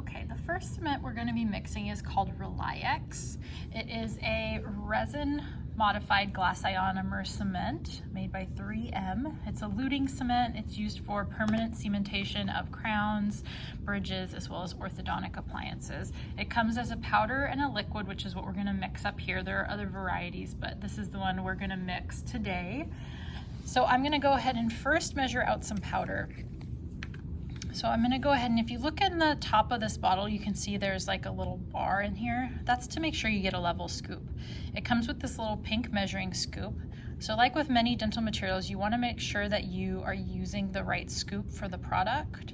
Okay, the first cement we're going to be mixing is called Relyx. It is a resin modified glass ionomer cement made by 3M. It's a luting cement. It's used for permanent cementation of crowns, bridges, as well as orthodontic appliances. It comes as a powder and a liquid, which is what we're going to mix up here. There are other varieties, but this is the one we're going to mix today. So I'm going to go ahead and first measure out some powder. So I'm going to go ahead, and if you look in the top of this bottle, you can see there's like a little bar in here. That's to make sure you get a level scoop. It comes with this little pink measuring scoop. So like with many dental materials, you want to make sure that you are using the right scoop for the product.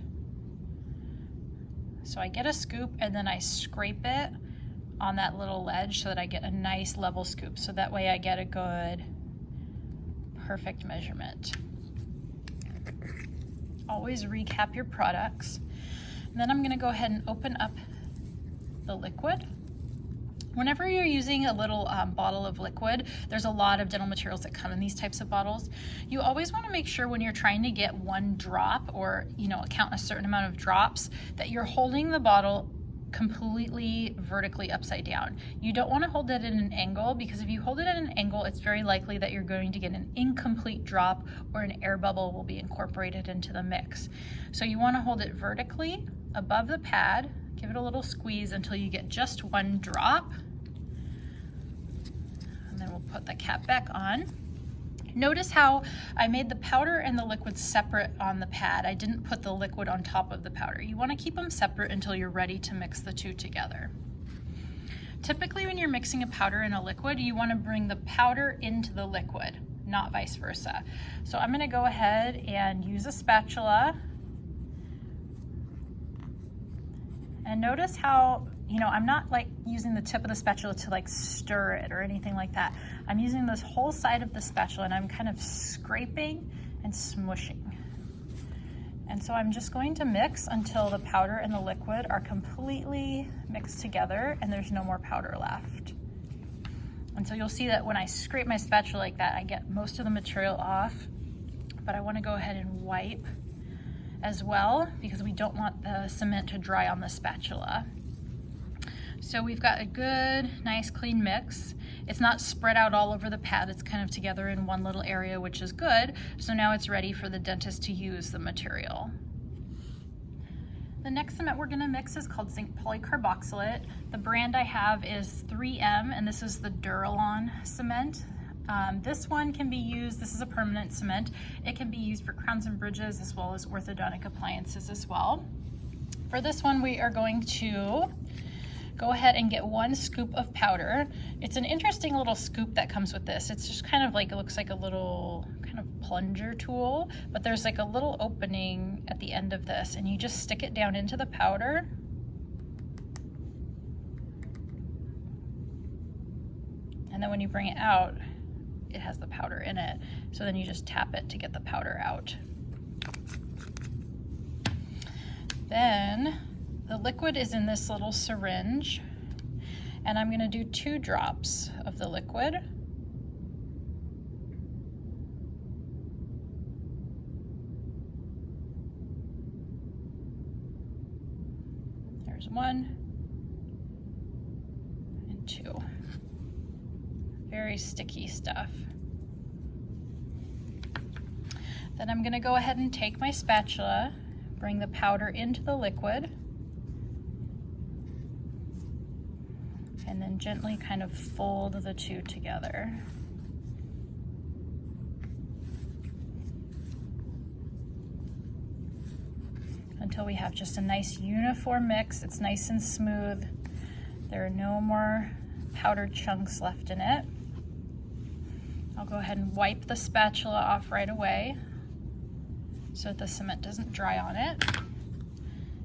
So I get a scoop and then I scrape it on that little ledge so that I get a nice level scoop. So that way I get a good, perfect measurement. Always recap your products. And then I'm going to go ahead and open up the liquid. Whenever you're using a little bottle of liquid, there's a lot of dental materials that come in these types of bottles. You always want to make sure when you're trying to get one drop, or count a certain amount of drops, that you're holding the bottle completely vertically upside down. You don't want to hold it at an angle, because if you hold it at an angle, it's very likely that you're going to get an incomplete drop or an air bubble will be incorporated into the mix. So you want to hold it vertically above the pad, give it a little squeeze until you get just one drop, and then we'll put the cap back on. Notice how I made the powder and the liquid separate on the pad. I didn't put the liquid on top of the powder. You want to keep them separate until you're ready to mix the two together. Typically when you're mixing a powder and a liquid, you want to bring the powder into the liquid, not vice versa. So I'm going to go ahead and use a spatula. And notice how, I'm not like using the tip of the spatula to like stir it or anything like that. I'm using this whole side of the spatula and I'm kind of scraping and smushing. And so I'm just going to mix until the powder and the liquid are completely mixed together and there's no more powder left. And so you'll see that when I scrape my spatula like that, I get most of the material off, but I want to go ahead and wipe as well, because we don't want the cement to dry on the spatula. So we've got a good, nice, clean mix. It's not spread out all over the pad, it's kind of together in one little area, which is good. So now it's ready for the dentist to use the material. The next cement we're going to mix is called Zinc Polycarboxylate. The brand I have is 3M, and this is the Duralon Cement. This one can be used, this is a permanent cement. It can be used for crowns and bridges as well as orthodontic appliances as well. For this one, we are going to go ahead and get one scoop of powder. It's an interesting little scoop that comes with this. It's just kind of like, it looks like a little kind of plunger tool, but there's like a little opening at the end of this, and you just stick it down into the powder. And then when you bring it out, it has the powder in it. So then you just tap it to get the powder out. Then the liquid is in this little syringe, and I'm going to do 2 drops of the liquid. There's 1 and 2. Very sticky stuff. Then I'm going to go ahead and take my spatula, bring the powder into the liquid, and then gently kind of fold the two together. Until we have just a nice uniform mix. It's nice and smooth. There are no more powder chunks left in it. I'll go ahead and wipe the spatula off right away so that the cement doesn't dry on it.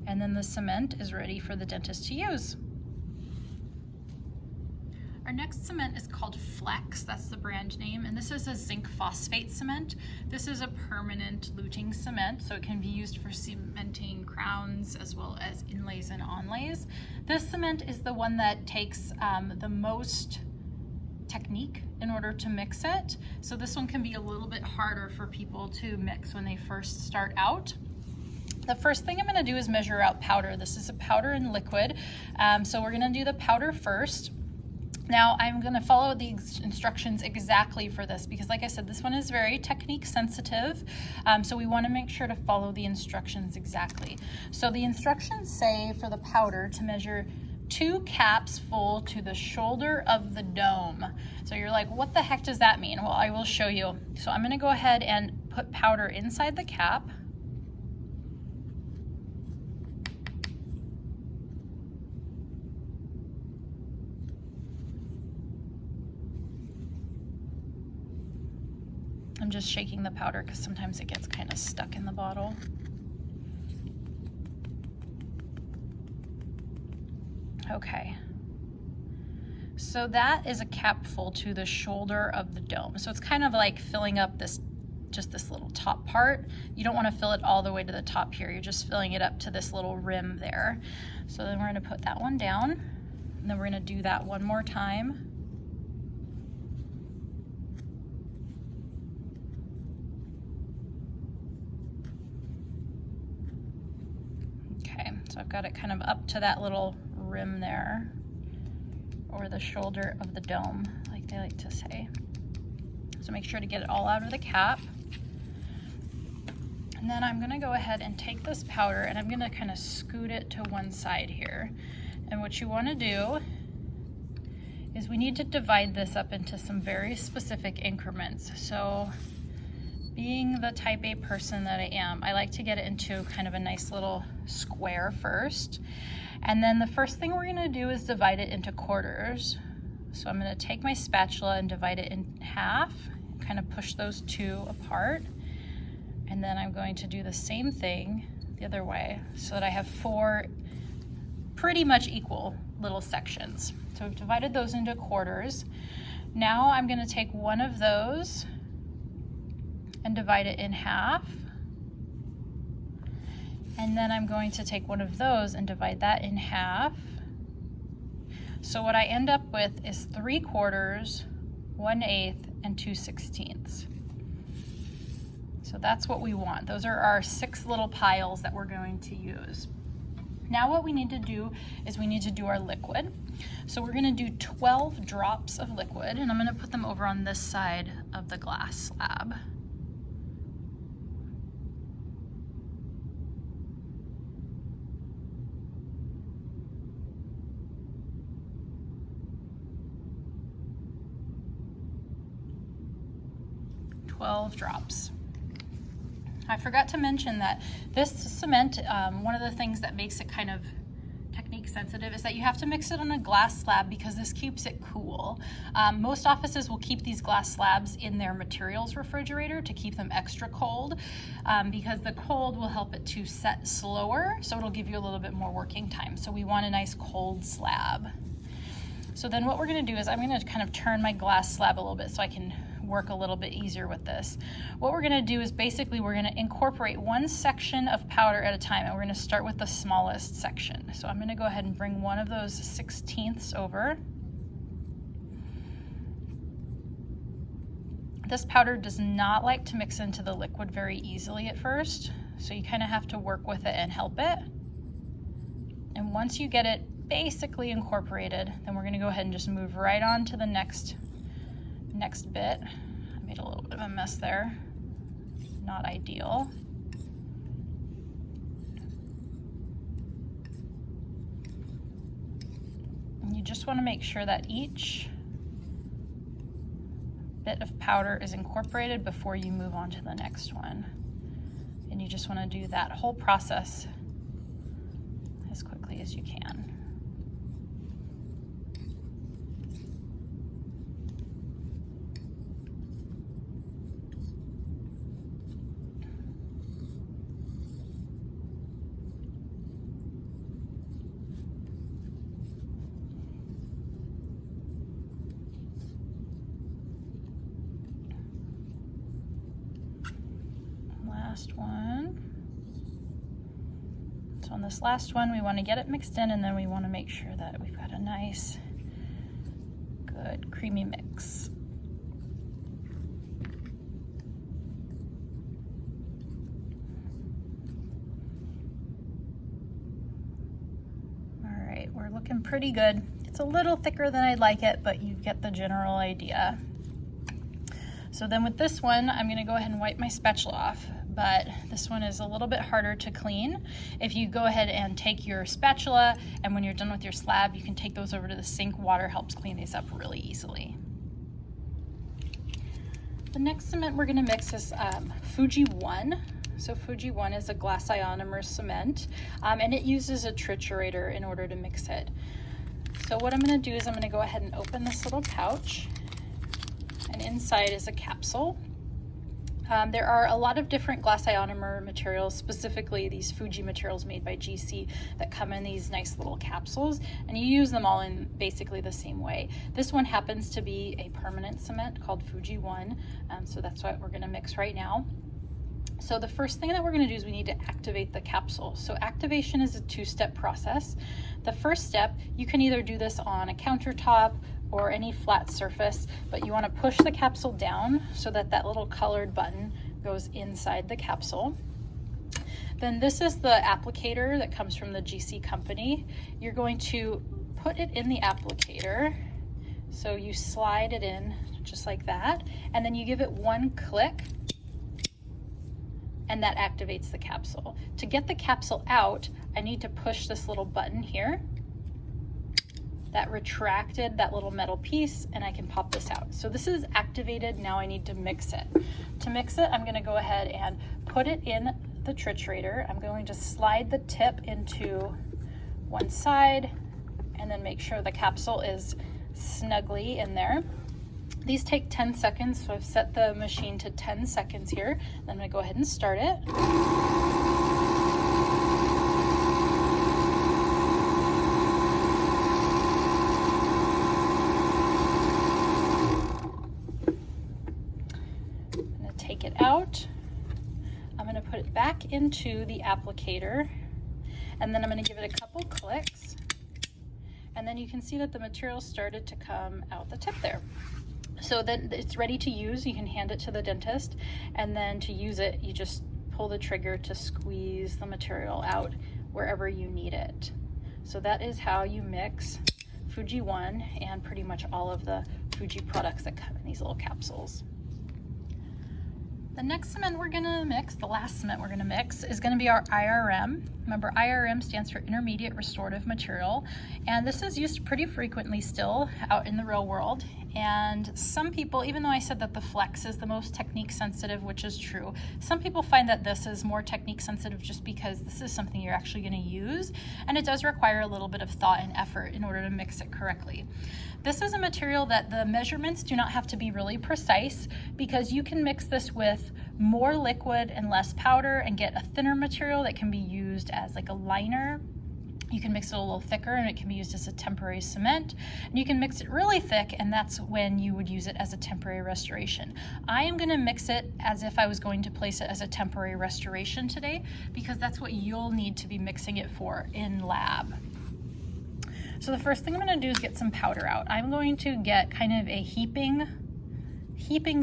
And then the cement is ready for the dentist to use. Our next cement is called Flex, that's the brand name, and this is a zinc phosphate cement. This is a permanent luting cement, so it can be used for cementing crowns as well as inlays and onlays. This cement is the one that takes the most technique in order to mix it. So this one can be a little bit harder for people to mix when they first start out. The first thing I'm going to do is measure out powder. This is a powder and liquid, so we're going to do the powder first. Now I'm going to follow the instructions exactly for this because, like I said, this one is very technique sensitive, so we want to make sure to follow the instructions exactly. So the instructions say for the powder to measure 2 caps full to the shoulder of the dome. So you're like, what the heck does that mean? Well, I will show you. So I'm going to go ahead and put powder inside the cap. I'm just shaking the powder because sometimes it gets kind of stuck in the bottle. Okay. So that is a cap full to the shoulder of the dome. So it's kind of like filling up just this little top part. You don't want to fill it all the way to the top here. You're just filling it up to this little rim there. So then we're going to put that one down, and then we're going to do that one more time. So I've got it kind of up to that little rim there, or the shoulder of the dome, like they like to say. So make sure to get it all out of the cap. And then I'm gonna go ahead and take this powder and I'm gonna kind of scoot it to one side here. And what you wanna do is we need to divide this up into some very specific increments. So being the type A person that I am, I like to get it into kind of a nice little square first. And then the first thing we're gonna do is divide it into quarters. So I'm gonna take my spatula and divide it in half, and kind of push those 2 apart. And then I'm going to do the same thing the other way so that I have 4 pretty much equal little sections. So we've divided those into quarters. Now I'm gonna take one of those and divide it in half. And then I'm going to take one of those and divide that in half. So what I end up with is 3/4, 1/8, and 2/16. So that's what we want. Those are our 6 little piles that we're going to use. Now what we need to do is we need to do our liquid. So we're gonna do 12 drops of liquid, and I'm gonna put them over on this side of the glass slab. Drops. I forgot to mention that this cement, one of the things that makes it kind of technique sensitive is that you have to mix it on a glass slab because this keeps it cool. Most offices will keep these glass slabs in their materials refrigerator to keep them extra cold because the cold will help it to set slower, so it'll give you a little bit more working time. So we want a nice cold slab. So then what we're gonna do is I'm gonna kind of turn my glass slab a little bit so I can work a little bit easier with this. What we're gonna do is basically we're gonna incorporate one section of powder at a time, and we're gonna start with the smallest section. So I'm gonna go ahead and bring one of those 1/16 over. This powder does not like to mix into the liquid very easily at first, so you kind of have to work with it and help it. And once you get it basically incorporated, then we're gonna go ahead and just move right on to the next bit. I made a little bit of a mess there. Not ideal. And you just want to make sure that each bit of powder is incorporated before you move on to the next one. And you just want to do that whole process as quickly as you can. Last one. So on this last one, we want to get it mixed in, and then we want to make sure that we've got a nice, good, creamy mix. looking pretty good. It's a little thicker than I'd like it, but you get the general idea. So then with this one, I'm gonna go ahead and wipe my spatula off, but this one is a little bit harder to clean. If you go ahead and take your spatula, and when you're done with your slab, you can take those over to the sink. Water helps clean these up really easily. The next cement we're gonna mix is Fuji One. So Fuji One is a glass ionomer cement, and it uses a triturator in order to mix it. So what I'm gonna do is I'm gonna go ahead and open this little pouch, and inside is a capsule. There are a lot of different glass ionomer materials, specifically these Fuji materials made by GC, that come in these nice little capsules, and you use them all in basically the same way. This one happens to be a permanent cement called Fuji One, so that's what we're gonna mix right now. So the first thing that we're gonna do is we need to activate the capsule. So activation is a two-step process. The first step, you can either do this on a countertop or any flat surface, but you wanna push the capsule down so that that little colored button goes inside the capsule. Then this is the applicator that comes from the GC company. You're going to put it in the applicator. So you slide it in just like that, and then you give it one click, and that activates the capsule. To get the capsule out, I need to push this little button here. That retracted that little metal piece, and I can pop this out. So this is activated. Now I need to mix it. To mix it, I'm gonna go ahead and put it in the triturator. I'm going to slide the tip into one side and then make sure the capsule is snugly in there. These take 10 seconds, so I've set the machine to 10 seconds here. Then I'm gonna go ahead and start it. I'm gonna take it out. I'm gonna put it back into the applicator, and then I'm gonna give it a couple clicks, and then you can see that the material started to come out the tip there. So then it's ready to use. You can hand it to the dentist, and then to use it, you just pull the trigger to squeeze the material out wherever you need it. So that is how you mix Fuji One and pretty much all of the Fuji products that come in these little capsules. The next cement we're gonna mix, the last cement we're gonna mix, is gonna be our IRM. Remember, IRM stands for Intermediate Restorative Material, and this is used pretty frequently still out in the real world. And some people, even though I said that the Flex is the most technique sensitive, which is true, some people find that this is more technique sensitive just because this is something you're actually gonna use, and it does require a little bit of thought and effort in order to mix it correctly. This is a material that the measurements do not have to be really precise, because you can mix this with more liquid and less powder and get a thinner material that can be used as like a liner. You can mix it a little thicker and it can be used as a temporary cement. And you can mix it really thick, and that's when you would use it as a temporary restoration. I am gonna mix it as if I was going to place it as a temporary restoration today, because that's what you'll need to be mixing it for in lab. So the first thing I'm gonna do is get some powder out. I'm going to get kind of a heaping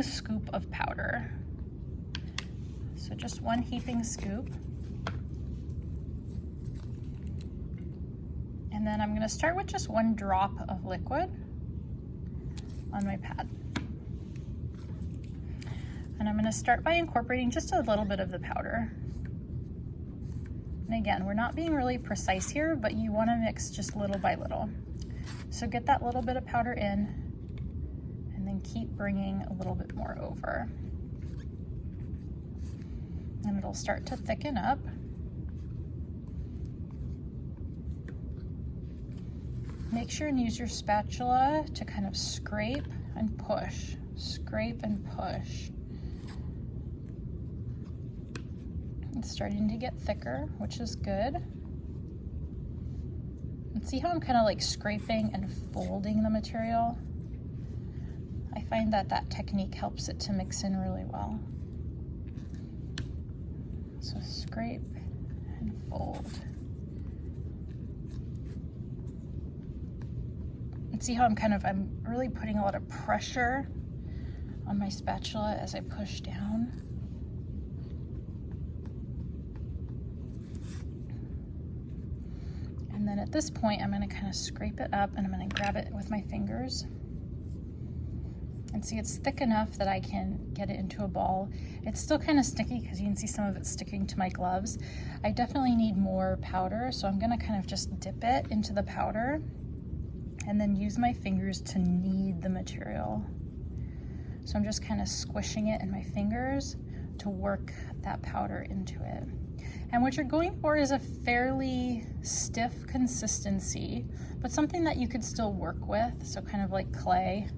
scoop of powder. So just one heaping scoop. And then I'm gonna start with just one drop of liquid on my pad. And I'm gonna start by incorporating just a little bit of the powder. And again, we're not being really precise here, but you wanna mix just little by little. So get that little bit of powder in, and then keep bringing a little bit more over. And it'll start to thicken up. Make sure and use your spatula to kind of scrape and push, scrape and push. It's starting to get thicker, which is good. And see how I'm kind of like scraping and folding the material? I find that that technique helps it to mix in really well. So scrape and fold. And see how I'm really putting a lot of pressure on my spatula as I push down. And then at this point, I'm going to kind of scrape it up and I'm going to grab it with my fingers. And see, it's thick enough that I can get it into a ball. It's still kind of sticky because you can see some of it sticking to my gloves. I definitely need more powder, so I'm going to kind of just dip it into the powder and then use my fingers to knead the material. So I'm just kind of squishing it in my fingers to work that powder into it. And what you're going for is a fairly stiff consistency, but something that you could still work with, so kind of like clay.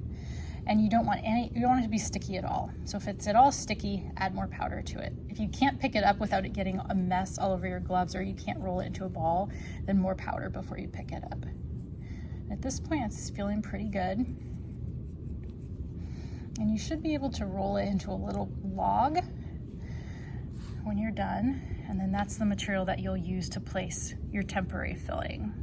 And you don't want it to be sticky at all. So if it's at all sticky, add more powder to it. If you can't pick it up without it getting a mess all over your gloves, or you can't roll it into a ball, then more powder before you pick it up. At this point, it's feeling pretty good. And you should be able to roll it into a little log when you're done. And then that's the material that you'll use to place your temporary filling.